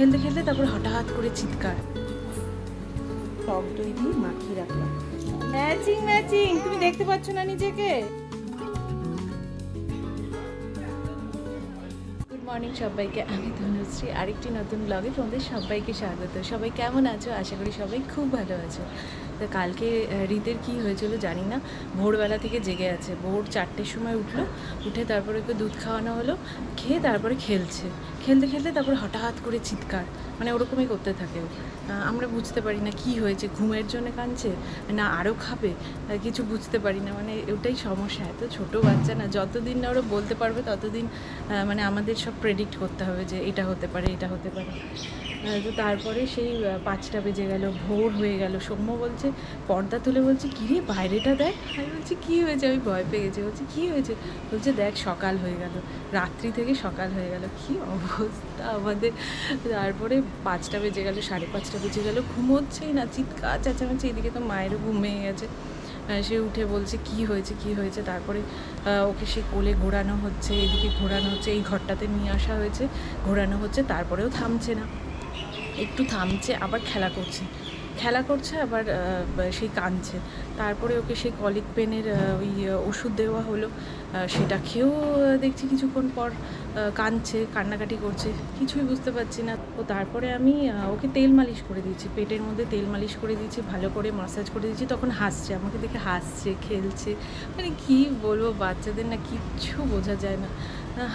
খেলতে খেলতে তারপরে হঠাৎ করে চিৎকার। টক দই দিয়ে মাখিয়ে রাখলাম। ম্যাচিং ম্যাচিং, তুমি দেখতে পাচ্ছ না নিজেকে? গুড মর্নিং সবাইকে, আমি তনুশ্রী। আরেকটি নতুন ব্লগে তোমাদের সবাইকে স্বাগত। সবাই কেমন আছো? আশা করি সবাই খুব ভালো আছো। তো কালকে রীতের কী হয়েছিল জানি না, ভোরবেলা থেকে জেগে আছে। ভোর 4টের সময় উঠলো, উঠে তারপরে ওকে দুধ খাওয়ানো হলো, খেয়ে তারপরে খেলছে। খেলতে খেলতে তারপরে হঠাৎ করে চিৎকার, মানে ওরকমই করতে থাকে। আমরা বুঝতে পারি না কি হয়েছে, ঘুমের জন্য কাঁদছে না আরও খাবে, কিছু বুঝতে পারি না। মানে ওটাই সমস্যা, এত ছোটো বাচ্চা না, যতদিন না ওরা বলতে পারবে ততদিন মানে আমাদের সব প্রেডিক্ট করতে হবে যে এটা হতে পারে এটা হতে পারে। তো তারপরে সেই 5টা বেজে গেল, ভোর হয়ে গেল। সৌম্য বলছে, পর্দা তুলে বলছে, কিরে বাইরেটা দেখ। আমি বলছি কী হয়েছে? আমি ভয় পেয়ে গেছি। বলছি কী হয়েছে? বলছে দেখ সকাল হয়ে গেল, রাত্রি থেকে সকাল হয়ে গেল, কী অবস্থা আমাদের। তারপরে 5টা বেজে গেল, 5:30 বেজে গেল, ঘুমোচ্ছেই না, চিৎকার চেঁচামেচি। এদিকে তো মায়েরও ঘুমিয়ে গেছে। সে উঠে বলছে কি হয়েছে কি হয়েছে। তারপরে ওকে সে কোলে ঘোরানো হচ্ছে, এদিকে ঘোরানো হচ্ছে, এই ঘরটাতে নিয়ে আসা হয়েছে, ঘোরানো হচ্ছে। তারপরেও থামছে না, একটু থামছে আবার খেলা করছে আবার সেই কাঁদছে। তারপরে ওকে সেই কলিক পেনের ওই ওষুধ দেওয়া হলো, সেটা খেয়েও দেখছি কিছুক্ষণ পর কাঁদছে, কান্নাকাটি করছে, কিছুই বুঝতে পারছি না। তো তারপরে আমি ওকে তেল মালিশ করে দিয়েছি, পেটের মধ্যে তেল মালিশ করে দিয়েছি, ভালো করে মাসাজ করে দিয়েছি। তখন হাসছে, আমাকে দেখে হাসছে, খেলছে। মানে কি বলবো, বাচ্চাদের না কিচ্ছু বোঝা যায় না,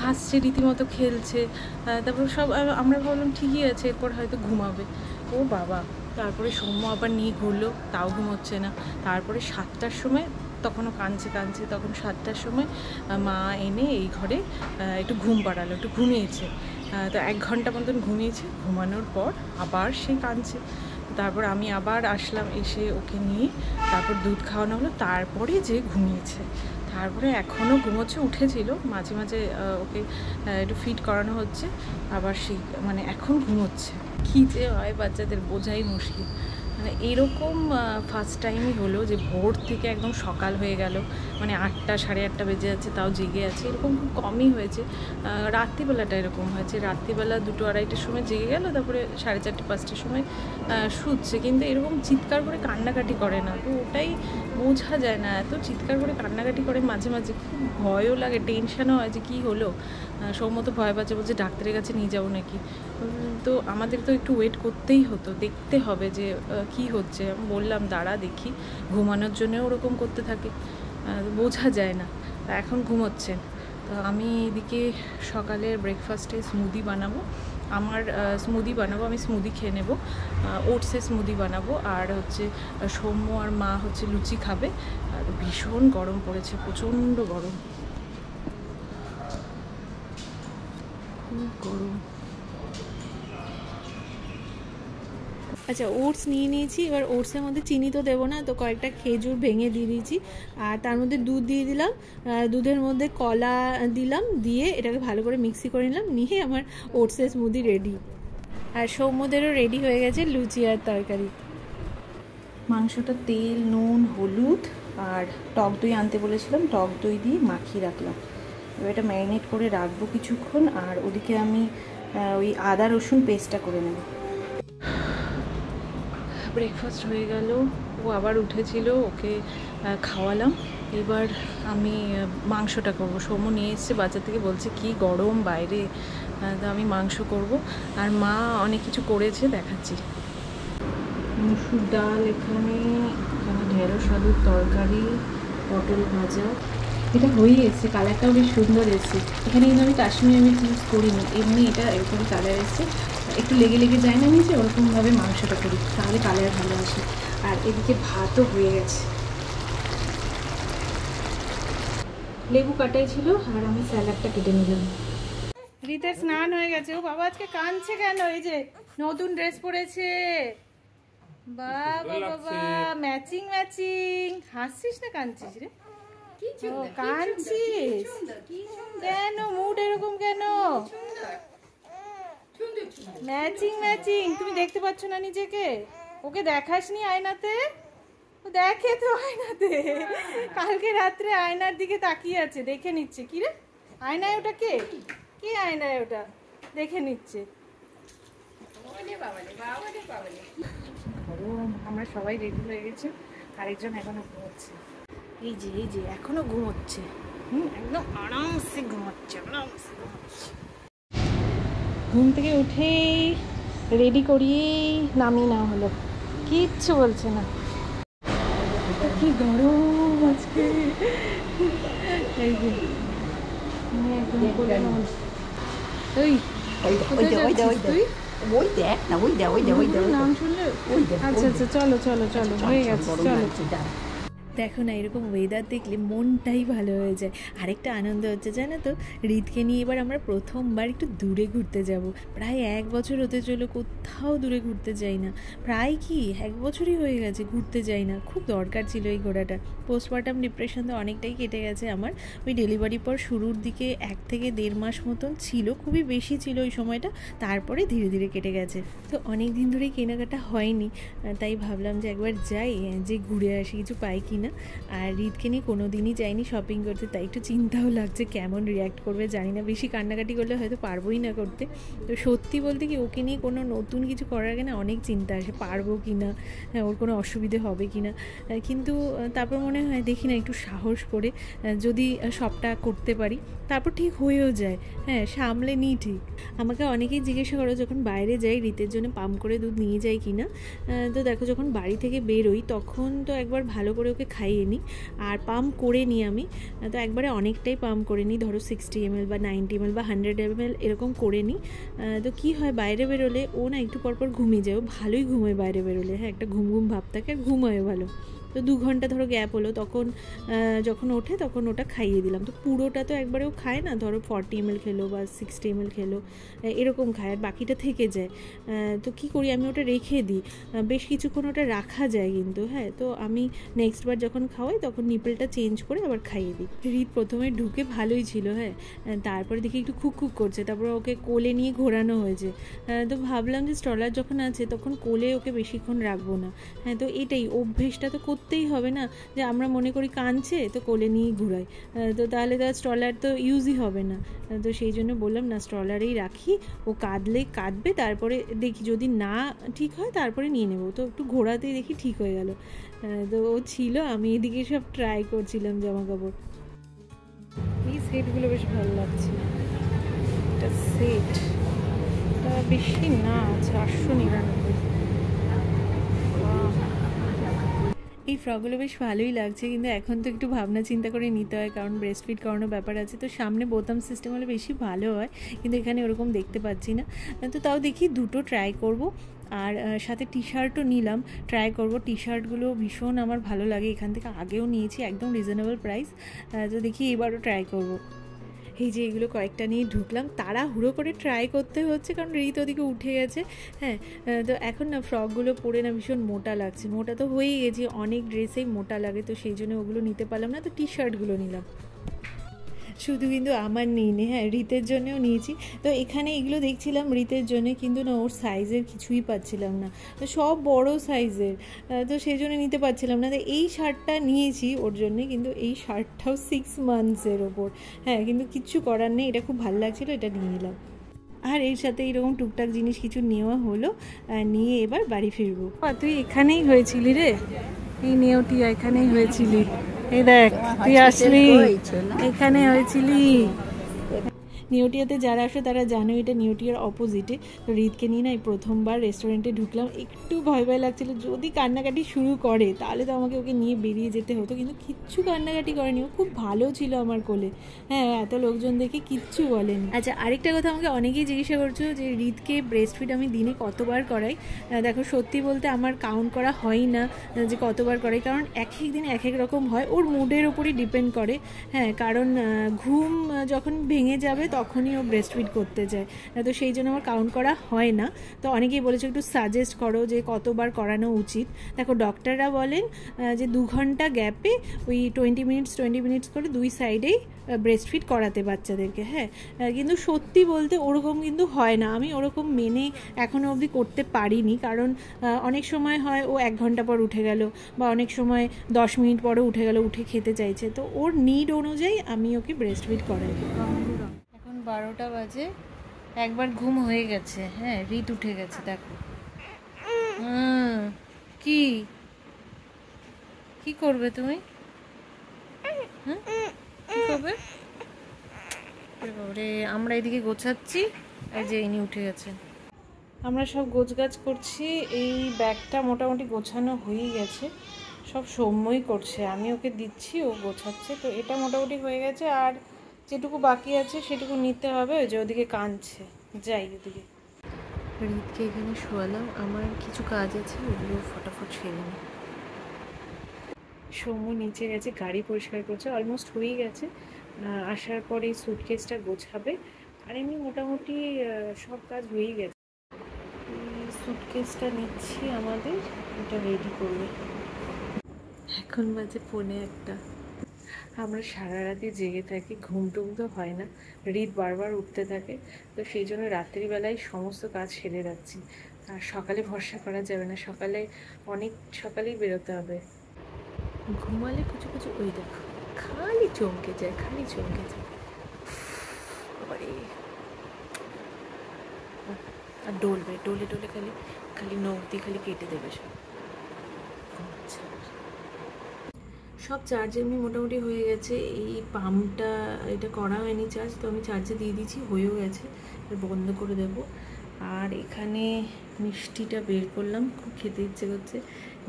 হাসছে রীতিমতো, খেলছে। তারপর সব আমরা ভাবলাম ঠিকই আছে, এরপর হয়তো ঘুমাবে। ও বাবা! তারপরে সৌম্য আবার নিয়ে ঘুরলো, তাও ঘুমোচ্ছে না। তারপরে 7টার সময়, তখনও কাঁদছে, তখন 7টার সময় মা এনে এই ঘরে একটু ঘুম পাড়ালো, একটু ঘুমিয়েছে। তো 1 ঘন্টা মতন ঘুমিয়েছে। ঘুমানোর পর আবার সে কাঁদছে। তারপর আমি আবার আসলাম, এসে ওকে নিয়ে তারপর দুধ খাওয়ানো হলো, তারপরে যে ঘুমিয়েছে। তারপরে এখনও ঘুমোচ্ছে, উঠেছিল মাঝে মাঝে, ওকে একটু ফিড করানো হচ্ছে, আবার সেই মানে এখন ঘুমোচ্ছে। কী যে হয় বাচ্চাদের বোঝাই মুশকিল। মানে এরকম ফার্স্ট টাইমই হলো যে ভোর থেকে একদম সকাল হয়ে গেল, মানে 8টা 8:30 বেজে যাচ্ছে তাও জেগে আছে। এরকম খুব কমই হয়েছে। রাত্রিবেলাটা এরকম হয়েছে, রাত্রিবেলা 2টো 2:30টার সময় জেগে গেল, তারপরে 4:30 5টার সময় শুচ্ছে। কিন্তু এরকম চিৎকার করে কান্নাকাটি করে না, তো ওটাই বোঝা যায় না। এত চিৎকার করে কান্নাকাটি করে মাঝে মাঝে, খুব ভয়ও লাগে, টেনশানও হয় যে কী হলো। সৌম্য তো ভয় পাচ্ছে, বলছে ডাক্তারের কাছে নিয়ে যাবো নাকি। তো আমাদের তো একটু ওয়েট করতেই হতো, দেখতে হবে যে কি হচ্ছে। আমি বললাম দাঁড়া দেখি, ঘুমানোর জন্যও ওরকম করতে থাকে, বোঝা যায় না। এখন ঘুমোচ্ছে। তো আমি এদিকে সকালের ব্রেকফাস্টে স্মুদি বানাবো। আমি স্মুদি খেয়ে নেবো, ওটসের স্মুদি বানাবো। আর হচ্ছে সৌম্য আর মা হচ্ছে লুচি খাবে। ভীষণ গরম পড়েছে, প্রচণ্ড গরম, খুব গরম। আচ্ছা, ওটস নিয়ে নিয়েছি। এবার ওটসের মধ্যে চিনি তো দেবো না, তো কয়েকটা খেজুর ভেঙে দিয়ে দিয়েছি, আর তার মধ্যে দুধ দিয়ে দিলাম। দুধের মধ্যে কলা দিলাম, দিয়ে এটাকে ভালো করে মিক্সি করে নিলাম, নিয়ে আমার ওটসের স্মুদি রেডি। আর সৌম্যদেরও রেডি হয়ে গেছে লুচি আর তরকারি। মাংসটা তেল, নুন, হলুদ আর টক দই আনতে বলেছিলাম, টক দই দিয়ে মাখিয়ে রাখলাম। এবার এটা ম্যারিনেট করে রাখবো কিছুক্ষণ। আর ওদিকে আমি ওই আদা রসুন পেস্টটা করে নেব। ব্রেকফাস্ট হয়ে গেল, ও আবার উঠেছিল, ওকে খাওয়ালাম। এবার আমি মাংসটা করবো। সৌম্য নিয়ে এসছে বাজার থেকে, বলছে কি গরম বাইরে, তো আমি মাংস করব। আর মা অনেক কিছু করেছে, দেখাচ্ছি। মুসুর ডাল, এখানে ঢেঁড়স আলুর তরকারি, পটল ভাজা, এটা হয়েই এসছে। কালারটাও বেশ সুন্দর এসছে। এখানে কিন্তু আমি কাশ্মীরি মির্চ ইউজ করিনি, এমনি এটা এরকম কালার এসছে। একটু লেগে লেগে যায় না নিচে, ওরকমভাবে মাংসটা করি, তাহলে কালার ভালো আসে। আর এদিকে ভাতও হয়ে গেছে, লেবু কাটাই ছিল, আর আমি স্যালাডটা কেটে নিলাম। রীতের স্নান হয়ে গেছে। ও বাবা, আজকে কাঁদছে কেন? এই যে নতুন ড্রেস পরেছে, বাবা বাবা, ম্যাচিং ম্যাচিং। হাসছিস না কাঁদছিস রে? ও কাঁদছিস কেন? মুড এরকম কেন? ম্যাচিং ম্যাচিং, তুমি দেখতে পাচ্ছ না নিজেকে? ওকে দেখাসনি আয়নাতে? দেখে তো আয়নাতে, কালকে রাত্রে আয়নার দিকে তাকিয়ে আছে, দেখে নিচ্ছে। কি রে আয়নায় ওটা? কে আয়নায় ওটা দেখে নিচ্ছে? আমরা সবাই রেডি হয়ে গেছি, আরেকজন এখনো ঘুমোচ্ছে। এই যে এখনো ঘুমোচ্ছে, একদম আরামসে ঘুমোচ্ছে। ঘুম থেকে উঠেই রেডি করিয়েই নামিয়ে নেওয়া হলো, কিচ্ছু বলছে না। কি গরম আজকে, এই যে একদম কোলে ওই নাম শুনলে আচ্ছা আচ্ছা চলো চলো চলো হয়ে গেছে চলো। দেখো না, এরকম ওয়েদার দেখলে মনটাই ভালো হয়ে যায়। আরেকটা আনন্দ হচ্ছে জানো তো, রিতকে নিয়ে এবার আমরা প্রথমবার একটু দূরে ঘুরতে যাব। প্রায় 1 বছর হতে চলো কোথাও দূরে ঘুরতে যাই না, প্রায় কি 1 বছরই হয়ে গেছে ঘুরতে যাই না। খুব দরকার ছিল এই ঘোরাটা। পোস্টপার্টাম ডিপ্রেশন তো অনেকটাই কেটে গেছে আমার। ওই ডেলিভারির পর শুরুর দিকে 1 থেকে 1.5 মাস মতন ছিল, খুবই বেশি ছিল ওই সময়টা, তারপরে ধীরে ধীরে কেটে গেছে। তো অনেক দিন ধরেই কেনাকাটা হয়নি, তাই ভাবলাম যে একবার যাই, যে ঘুরে আসি, কিছু পাই কিনা। আর রিতকে নিয়ে কোনো দিনই যাইনি শপিং করতে, তাই একটু চিন্তাও লাগছে কেমন রিয়্যাক্ট করবে জানি না। বেশি কান্নাকাটি করলে হয়তো পারবোই না করতে। তো সত্যি বলতে কি, ওকে নিয়ে কোনো নতুন কিছু করার আগে না অনেক চিন্তা আসে, পারবো কি না, ওর কোনো অসুবিধে হবে কি না। কিন্তু তারপর মনে হয় দেখি না, একটু সাহস করে যদি সবটা করতে পারি তারপর ঠিক হয়েও যায়। হ্যাঁ, সামলে নিই ঠিক। আমাকে অনেকেই জিজ্ঞাসা করো যখন বাইরে যাই রিতের জন্য পাম্প করে দুধ নিয়ে যাই কি না। তো দেখো, যখন বাড়ি থেকে বেরোই তখন তো একবার ভালো করে ওকে খাইয়ে নিই, আর পাম্প করে নিই আমি। তো একবারে অনেকটাই পাম্প করে নিই, ধরো 60 ml বা 90 ml বা 100 ml এরকম করে নিই। তো কী হয়, বাইরে বেরোলে ও না একটু পরপর ঘুমিয়ে যায়। ও ভালোই ঘুমোয় বাইরে বেরোলে, হ্যাঁ, একটা ঘুম ঘুম ভাব থাকে, আর ঘুমোয় ভালো। তো 2 ঘন্টা ধরো গ্যাপ হলো, তখন যখন ওঠে তখন ওটা খাইয়ে দিলাম। তো পুরোটা তো একবারেও খায় না, ধরো 40 ml খেলো বা 60 ml খেলো, এরকম খায়, আর বাকিটা থেকে যায়। তো কী করি, আমি ওটা রেখে দিই, বেশ কিছুক্ষণ ওটা রাখা যায় কিন্তু। হ্যাঁ, তো আমি নেক্সট বার যখন খাওয়াই তখন নিপলটা চেঞ্জ করে আবার খাইয়ে দিই। রিত প্রথমে ঢুকে ভালোই ছিল, হ্যাঁ, তারপরে দেখি একটু খুক খুক করছে, তারপরে ওকে কোলে নিয়ে ঘোরানো হয়েছে। তো ভাবলাম যে স্ট্রলার যখন আছে তখন কোলে ওকে বেশিক্ষণ রাখবো না। হ্যাঁ, তো এটাই অভ্যেসটা তো করতেই হবে না, যে আমরা মনে করি কাঁদছে তো কোলে নিয়েই ঘুরাই, তো তাহলে তো স্ট্রলার তো ইউজই হবে না। তো সেই জন্য বললাম না, স্ট্রলারেই রাখি, ও কাঁদবে, তারপরে দেখি যদি না ঠিক হয় তারপরে নিয়ে নেবো। তো একটু ঘোরাতেই দেখি ঠিক হয়ে গেল। তো ও ছিল, আমি এদিকে সব ট্রাই করছিলাম জামা কাপড়। এই সেটগুলো বেশ ভালো লাগছে। এটা সেট, এটা বেশি না, 499। এই ফ্রকগুলো বেশ ভালোই লাগছে, কিন্তু এখন তো একটু ভাবনা চিন্তা করে নিতে হয়, কারণ ব্রেস্ট ফিড করানোর ব্যাপার আছে। তো সামনে বোতাম সিস্টেম হলে বেশি ভালো হয়, কিন্তু এখানে ওরকম দেখতে পাচ্ছি না। তো তাও দেখি দুটো ট্রাই করব, আর সাথে টি শার্টও নিলাম, ট্রাই করব। টি শার্টগুলো ভীষণ আমার ভালো লাগে, এখান থেকে আগেও নিয়েছি, একদম রিজনেবল প্রাইস। তো দেখি এবারও ট্রাই করব। এই যে এগুলো কয়েকটা নিয়ে ঢুকলাম, তাড়াহুড়ো করে ট্রাই করতে হচ্ছে কারণ রিত ওদিকে উঠে গেছে। হ্যাঁ, তো এখন না ফ্রকগুলো পরে না ভীষণ মোটা লাগছে, মোটা তো হয়েই গেছি, অনেক ড্রেসেই মোটা লাগে, তো সেই জন্য ওগুলো নিতে পারলাম না। তো টি শার্টগুলো নিলাম, শুধু কিন্তু আমার নিইনি, হ্যাঁ, রিতের জন্যও নিয়েছি। তো এখানে এগুলো দেখছিলাম রিতের জন্য, কিন্তু না ওর সাইজের কিছুই পাচ্ছিলাম না, তো সব বড় সাইজের, তো সেই জন্য নিতে পারছিলাম না। তো এই শার্টটা নিয়েছি ওর জন্যে, কিন্তু এই শার্টটাও 6 মান্থসের ওপর। হ্যাঁ, কিন্তু কিচ্ছু করার নেই, এটা খুব ভালো লাগছিলো, এটা নিয়ে নিলাম। আর এর সাথে এরকম টুকটাক জিনিস কিছু নেওয়া হলো, নিয়ে এবার বাড়ি ফিরবো। তুই এখানেই হয়েছিলি রে, এই নেওটিয়া এখানেই হয়েছিলি, এই দেখ তুই আসলি, এখানে হয়েছিলি। নিউটিয়াতে যারা আসে তারা জানো এটা নিউটিয়ার অপোজিটে। তো রিতকে নিয়ে না এই প্রথমবার রেস্টুরেন্টে ঢুকলাম, একটু ভয় ভয় লাগছিলো, যদি কান্নাকাটি শুরু করে তাহলে তো আমাকে ওকে নিয়ে বেরিয়ে যেতে হতো, কিন্তু কিচ্ছু কান্নাকাটি করেনি, ও খুব ভালো ছিল আমার কোলে। হ্যাঁ, এত লোকজন দেখে কিচ্ছু বলেনি। আচ্ছা, আরেকটা কথা আমাকে অনেকেই জিজ্ঞাসা করছো যে রিতকে ব্রেস্ট ফিড আমি দিনে কতবার করাই। দেখো, সত্যি বলতে আমার কাউন্ট করা হয় না যে কতবার করাই, কারণ এক এক দিন এক এক রকম হয়, ওর মুডের ওপরই ডিপেন্ড করে। হ্যাঁ, কারণ ঘুম যখন ভেঙে যাবে তখনই ও ব্রেস্ট ফিড করতে যায়, তো সেই জন্য আমার কাউন্ট করা হয় না। তো অনেকেই বলেছে একটু সাজেস্ট করো যে কতবার করানো উচিত। দেখো, ডক্টররা বলেন যে 2 ঘন্টা গ্যাপে ওই 20 মিনিটস করে 2 সাইডেই ব্রেস্ট ফিড করাতে বাচ্চাদেরকে। হ্যাঁ, কিন্তু সত্যি বলতে ওরকম কিন্তু হয় না, আমি ওরকম মেনে এখনও অবধি করতে পারিনি, কারণ অনেক সময় হয় ও 1 ঘন্টা পর উঠে গেল, বা অনেক সময় 10 মিনিট পরে উঠে গেল, উঠে খেতে চাইছে, তো ওর নিড অনুযায়ী আমি ওকে ব্রেস্ট ফিড করাই। এখন 12টা বাজে, একবার ঘুম হয়ে গেছে। হ্যাঁ, রিত উঠে গেছে, দেখো কি কি করবে তুমি? কি করবে? আমরা এদিকে গোছাচ্ছি, এই যে ইনি উঠে গেছে। আমরা সব গোছগাছ করছি। এই ব্যাগটা মোটামুটি গোছানো হয়ে গেছে, সব সৌম্যই করছে, আমি ওকে দিচ্ছি, ও গোছাচ্ছে। তো এটা মোটামুটি হয়ে গেছে, আর যেটুকু বাকি আছে সেটুকু নিতে হবে। ওই যে ওদিকে কাঁদছে, যাই ওদিকে। রিতকে এখানে শোয়ালাম, আমার কিছু কাজ আছে, ওগুলো ফটাফট সেরে নিই। সৌম্য নিচে গেছে, গাড়ি পরিষ্কার করছে, অলমোস্ট হয়েই গেছে। আসার পরে সুটকেসটা গোছাবে, আর এমনি মোটামুটি সব কাজ হয়েই গেছে। এই সুটকেসটা নিচ্ছি আমাদের, এটা রেডি করবে। এখন বাজে 1:45। আমরা সারা রাতি জেগে থাকি, ঘুম টুম তো হয় না, রিত বারবার উঠতে থাকে। তো সেই জন্য রাত্রিবেলায় সমস্ত কাজ সেরে রাখছি। আর সকালে ভরসা করা যাবে না, সকালে অনেক সকালেই বেরোতে হবে। ঘুমালে কিছু কিছু, ওই দেখো খালি চমকে যায়, খালি চমকে যায়। আরে আর ডলবে, ডলে ডলে খালি খালি নখ দিয়ে খালি কেটে দেবে সব। আচ্ছা, সব চার্জ এমনি মোটামুটি হয়ে গেছে। এই পাম্পটা এটা করা হয়নি চার্জ, তো আমি চার্জে দিয়ে দিয়েছি, হয়েও গেছে, বন্ধ করে দেব। আর এখানে মিষ্টিটা বের করলাম, খুব খেতে ইচ্ছে করছে।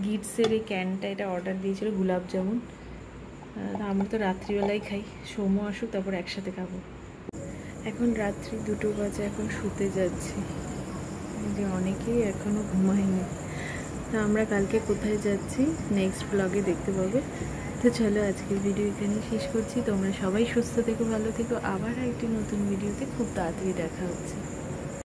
গিটসের এই ক্যানটা, এটা অর্ডার দিয়েছিল, গোলাপ জামুন। আমরা তো রাত্রিবেলায় খাই, সৌম্য আসুক তারপর একসাথে খাবো। এখন রাত্রি 2টো বাজে, এখন শুতে যাচ্ছি। যে অনেকেই এখনও ঘুমায়নি। তো আমরা কালকে কোথায় যাচ্ছি নেক্সট ব্লগে দেখতে পাবে। তো চলো আজকের ভিডিও এখানেই শেষ করছি। তোমরা সবাই সুস্থ থেকো, ভালো থেকো। আবার একটি নতুন ভিডিওতে খুব তাড়াতাড়ি দেখা হচ্ছে।